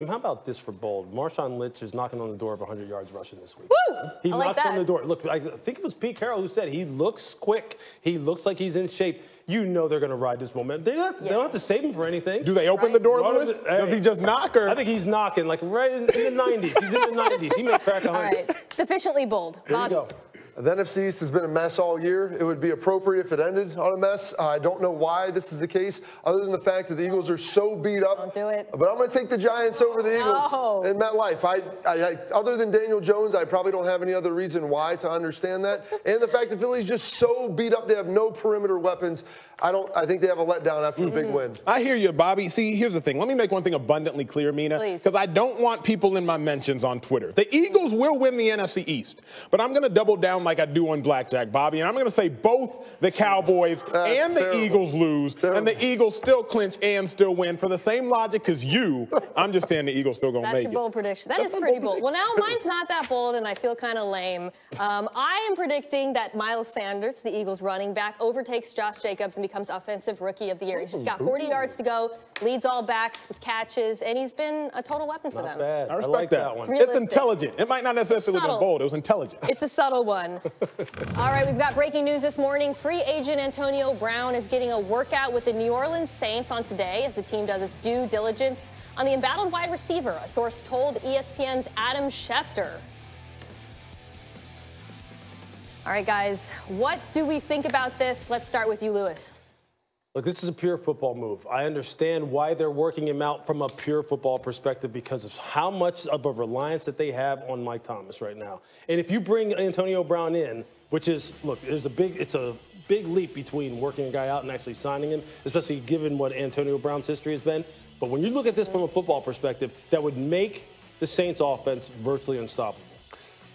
How about this for bold? Marshawn Lynch is knocking on the door of 100 yards rushing this week. Woo! He I like knocks that. on the door. Look, I think it was Pete Carroll who said he looks quick. He looks like he's in shape. You know they're going to ride this momentum. They don't have to save him for anything. Do they open the door, Lewis? Hey, Does he just knock? Or? I think he's knocking, like right in the 90s. He's in the 90s. He may crack 100. All right, sufficiently bold. There you go. The NFC East has been a mess all year. It would be appropriate if it ended on a mess. I don't know why this is the case, other than the fact that the Eagles are so beat up. Don't do it. But I'm going to take the Giants over the Eagles in MetLife. Other than Daniel Jones, I probably don't have any other reason why to understand that. And the fact that Philly's just so beat up, they have no perimeter weapons. I think they have a letdown after a big win. I hear you, Bobby. See, here's the thing. Let me make one thing abundantly clear, Mina, because I don't want people in my mentions on Twitter. The Eagles will win the NFC East, but I'm going to double down like I do on Blackjack, Bobby, and I'm going to say both the Cowboys and the Eagles lose, and the Eagles still clinch and still win for the same logic as you. I'm just saying the Eagles still going to make it. That's a bold prediction. That is pretty bold. Well, now mine's not that bold, and I feel kind of lame. I am predicting that Miles Sanders, the Eagles running back, overtakes Josh Jacobs and becomes Offensive Rookie of the Year. He's just got 40 yards to go, leads all backs with catches, and he's been a total weapon for them. Bad. I respect that one. It's intelligent. It might not necessarily be bold. It was intelligent. It's a subtle one. All right, we've got breaking news this morning. Free agent Antonio Brown is getting a workout with the New Orleans Saints on today as the team does its due diligence on the embattled wide receiver, a source told ESPN's Adam Schefter. All right, guys, what do we think about this? Let's start with you, Lewis. Look, this is a pure football move. I understand why they're working him out from a pure football perspective because of how much of a reliance that they have on Mike Thomas right now. And if you bring Antonio Brown in, which is, look, it's a big leap between working a guy out and actually signing him, especially given what Antonio Brown's history has been. But when you look at this from a football perspective, that would make the Saints offense virtually unstoppable.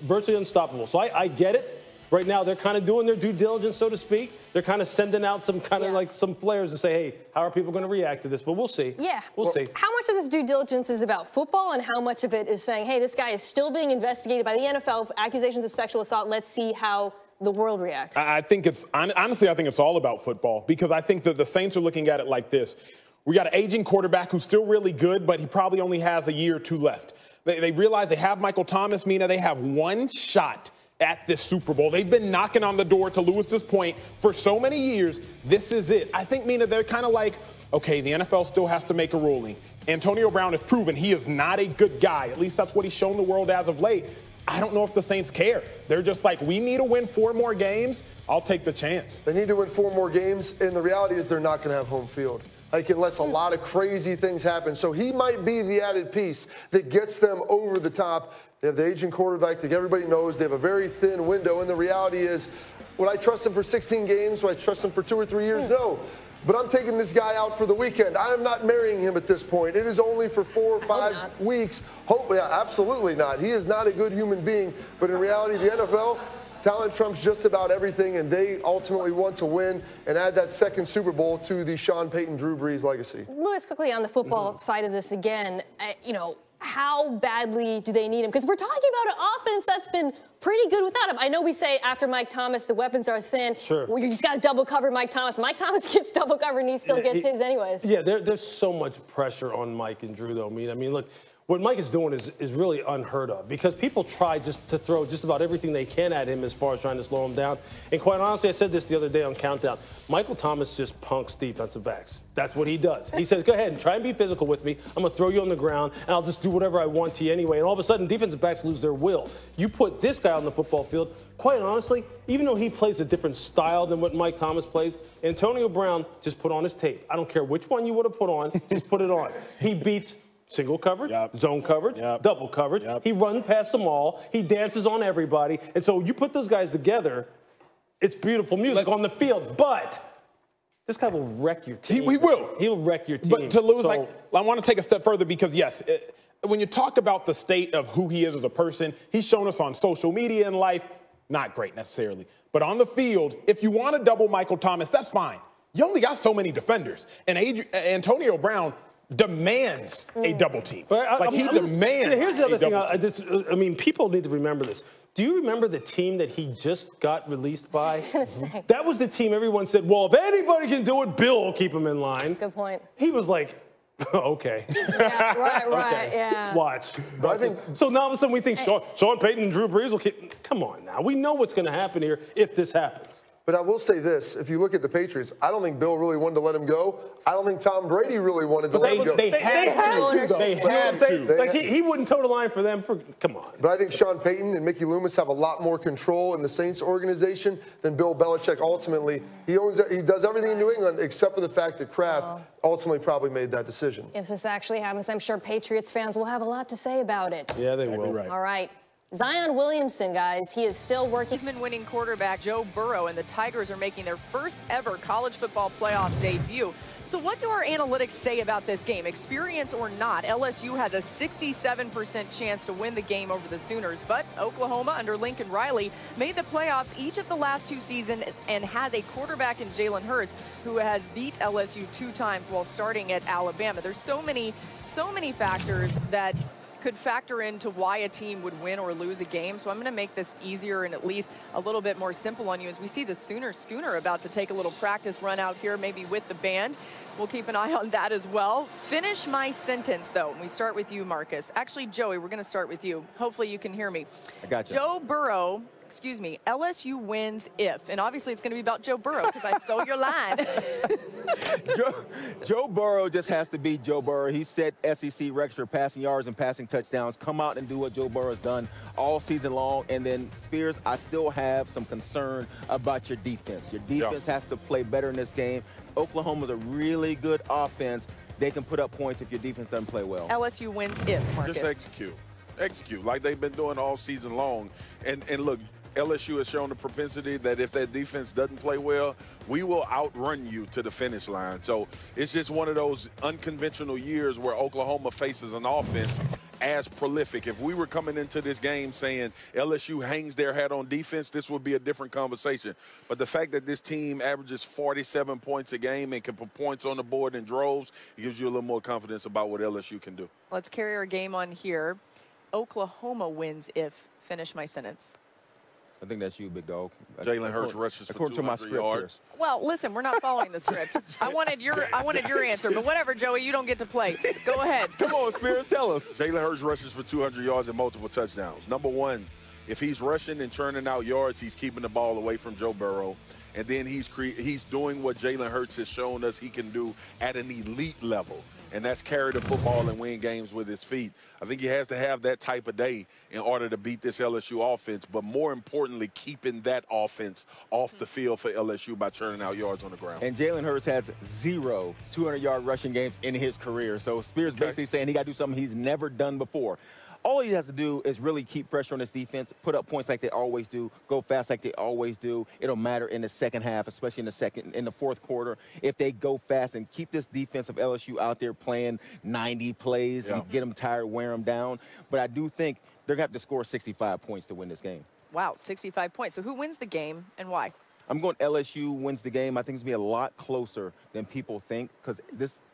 Virtually unstoppable. So I get it. Right now, they're kind of doing their due diligence, so to speak. They're kind of sending out some kind of like some flares to say, hey, how are people going to react to this? But we'll see. Yeah. We'll see. How much of this due diligence is about football and how much of it is saying, hey, this guy is still being investigated by the NFL for accusations of sexual assault. Let's see how the world reacts. I think it's, honestly, I think it's all about football because I think that the Saints are looking at it like this. We got an aging quarterback who's still really good, but he probably only has a year or two left. They realize they have Michael Thomas, Mina. They have one shot at this Super Bowl. They've been knocking on the door, to Lewis's point, for so many years. This is it. I think, Mina, they're kind of like, okay, the NFL still has to make a ruling. Antonio Brown has proven he is not a good guy. At least that's what he's shown the world as of late. I don't know if the Saints care. They're just like, we need to win 4 more games. I'll take the chance. They need to win 4 more games, and the reality is they're not going to have home field. Like, unless a lot of crazy things happen. So he might be the added piece that gets them over the top. They have the aging quarterback that everybody knows. They have a very thin window. And the reality is, would I trust him for 16 games? Would I trust him for 2 or 3 years? No. But I'm taking this guy out for the weekend. I am not marrying him at this point. It is only for 4 or 5 weeks. Hopefully, absolutely not. He is not a good human being. But in reality, the NFL, talent trumps just about everything, and they ultimately want to win and add that second Super Bowl to the Sean Payton, Drew Brees legacy. Lewis, quickly on the football side of this again, how badly do they need him? Because we're talking about an offense that's been pretty good without him. I know we say after Mike Thomas, the weapons are thin. Sure. Well, you just got to double cover Mike Thomas. Mike Thomas gets double covered and he still gets his anyways. Yeah, there's so much pressure on Mike and Drew, though. I mean, look, what Mike is doing is really unheard of because people try just to throw just about everything they can at him as far as trying to slow him down. And quite honestly, I said this the other day on Countdown. Michael Thomas just punks defensive backs. That's what he does. He says, go ahead and try and be physical with me. I'm going to throw you on the ground, and I'll just do whatever I want to you anyway. And all of a sudden, defensive backs lose their will. You put this guy on the football field, quite honestly, even though he plays a different style than what Mike Thomas plays, Antonio Brown just put on his tape. I don't care which one you would have put on, just put it on. He beats single coverage, zone coverage, double coverage. He runs past them all. He dances on everybody. And so you put those guys together, it's beautiful music on the field. But this guy will wreck your team. He will. He'll wreck your team. But to lose, I want to take a step further because, yes, when you talk about the state of who he is as a person, he's shown us on social media and life, not great necessarily. But on the field, if you want to double Michael Thomas, that's fine. You only got so many defenders. And Antonio Brown demands a double team. He demands. Here's the other thing. I mean, people need to remember this. Do you remember the team that he just got released by? I was going to say. That was the team everyone said, well, if anybody can do it, Bill will keep him in line. Good point. He was like, Okay. Yeah, right, Okay. yeah. Watch. But I think So now all of a sudden we think Sean Payton and Drew Brees will keep. Come on now. We know what's going to happen here if this happens. But I will say this, if you look at the Patriots, I don't think Bill really wanted to let him go. I don't think Tom Brady really wanted to let him go. They had to. They had to. Like he wouldn't toe the line for them. Come on. But I think Sean Payton and Mickey Loomis have a lot more control in the Saints organization than Bill Belichick. Ultimately, he does everything in New England except for the fact that Kraft ultimately probably made that decision. If this actually happens, I'm sure Patriots fans will have a lot to say about it. Yeah, they will. Right. All right. Zion Williamson, guys, he is still working. Heisman-winning quarterback Joe Burrow and the Tigers are making their first ever college football playoff debut. So what do our analytics say about this game? Experience or not, LSU has a 67% chance to win the game over the Sooners. But Oklahoma under Lincoln Riley made the playoffs each of the last 2 seasons and has a quarterback in Jalen Hurts who has beat LSU 2 times while starting at Alabama. There's so many factors that could factor into why a team would win or lose a game. So I'm going to make this easier and at least a little bit more simple on you as we see the Sooner Schooner about to take a little practice run out here, maybe with the band. We'll keep an eye on that as well. Finish my sentence, though. And we start with you, Marcus. Actually, Joey, we're going to start with you. Hopefully you can hear me. I got you. Joe Burrow, excuse me, LSU wins if. And obviously it's going to be about Joe Burrow because I stole your line. Joe Burrow just has to be Joe Burrow. He set SEC records for passing yards and passing touchdowns. Come out and do what Joe Burrow has done all season long. And then, Spears, I still have some concern about your defense. Your defense has to play better in this game. Oklahoma's a really good offense. They can put up points if your defense doesn't play well. LSU wins if, Marcus. Just execute like they've been doing all season long. And look, LSU has shown the propensity that if that defense doesn't play well, we will outrun you to the finish line. So it's just one of those unconventional years where Oklahoma faces an offense as prolific. If we were coming into this game saying LSU hangs their hat on defense, this would be a different conversation. But the fact that this team averages 47 points a game and can put points on the board in droves, it gives you a little more confidence about what LSU can do. Let's carry our game on here. Oklahoma wins if. Finish my sentence. I think that's you, big dog. Jalen Hurts rushes for 200 yards. Well, listen, we're not following the script. I wanted your answer, but whatever, Joey, you don't get to play. Go ahead. Come on, Spears, tell us. Jalen Hurts rushes for 200 yards and multiple touchdowns. Number one, if he's rushing and churning out yards, he's keeping the ball away from Joe Burrow. And then he's doing what Jalen Hurts has shown us he can do at an elite level. And that's carry the football and win games with his feet. I think he has to have that type of day in order to beat this LSU offense, but more importantly, keeping that offense off the field for LSU by churning out yards on the ground. And Jalen Hurts has 0 200-yard rushing games in his career. So Spears basically saying he got to do something he's never done before. All he has to do is really keep pressure on his defense, put up points like they always do, go fast like they always do. It'll matter in the second half, especially in the fourth quarter. If they go fast and keep this defense of LSU out there playing 90 plays and get them tired, wear them down. But I do think they're going to have to score 65 points to win this game. Wow, 65 points. So who wins the game and why? I'm going LSU wins the game. I think it's going to be a lot closer than people think because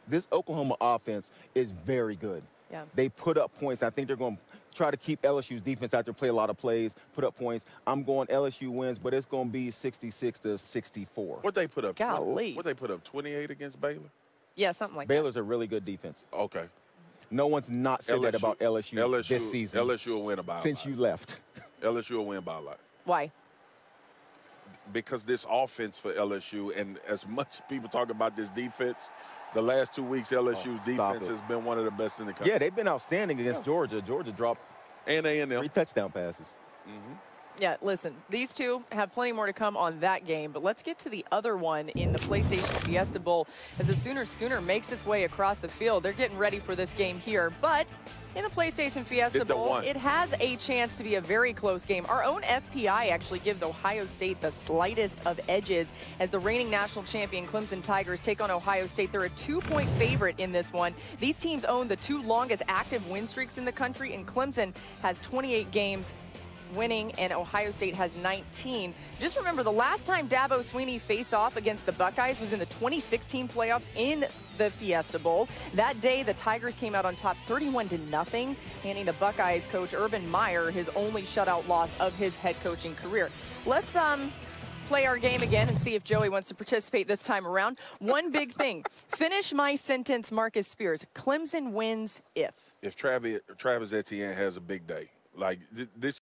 this Oklahoma offense is very good. Yeah. They put up points. I think they're going to try to keep LSU's defense out there, play a lot of plays, put up points. I'm going LSU wins, but it's going to be 66-64. What they put up? Golly. What they put up? 28 against Baylor? Yeah, something like Baylor's a really good defense. Okay. No one's not said that about LSU this season. LSU will win about since you left. LSU will win by a lot. Why? Because this offense for LSU, and as much people talk about this defense, the last 2 weeks LSU's defense has been one of the best in the country. Yeah, they've been outstanding against Georgia. Georgia dropped and A&M 3 touchdown passes. Yeah, listen, these two have plenty more to come on that game, but let's get to the other one in the PlayStation Fiesta Bowl as the Sooner Schooner makes its way across the field. They're getting ready for this game here, but in the PlayStation Fiesta Bowl, it has a chance to be a very close game. Our own FPI actually gives Ohio State the slightest of edges as the reigning national champion Clemson Tigers take on Ohio State. They're a 2-point favorite in this one. These teams own the 2 longest active win streaks in the country, and Clemson has 28 games winning, and Ohio State has 19. Just remember, the last time Dabo Swinney faced off against the Buckeyes was in the 2016 playoffs in the Fiesta Bowl. That day, the Tigers came out on top 31-0, handing the Buckeyes coach Urban Meyer his only shutout loss of his head coaching career. Let's play our game again and see if Joey wants to participate this time around. One big thing. Finish my sentence, Marcus Spears. Clemson wins if. If Travis Etienne has a big day. Like, this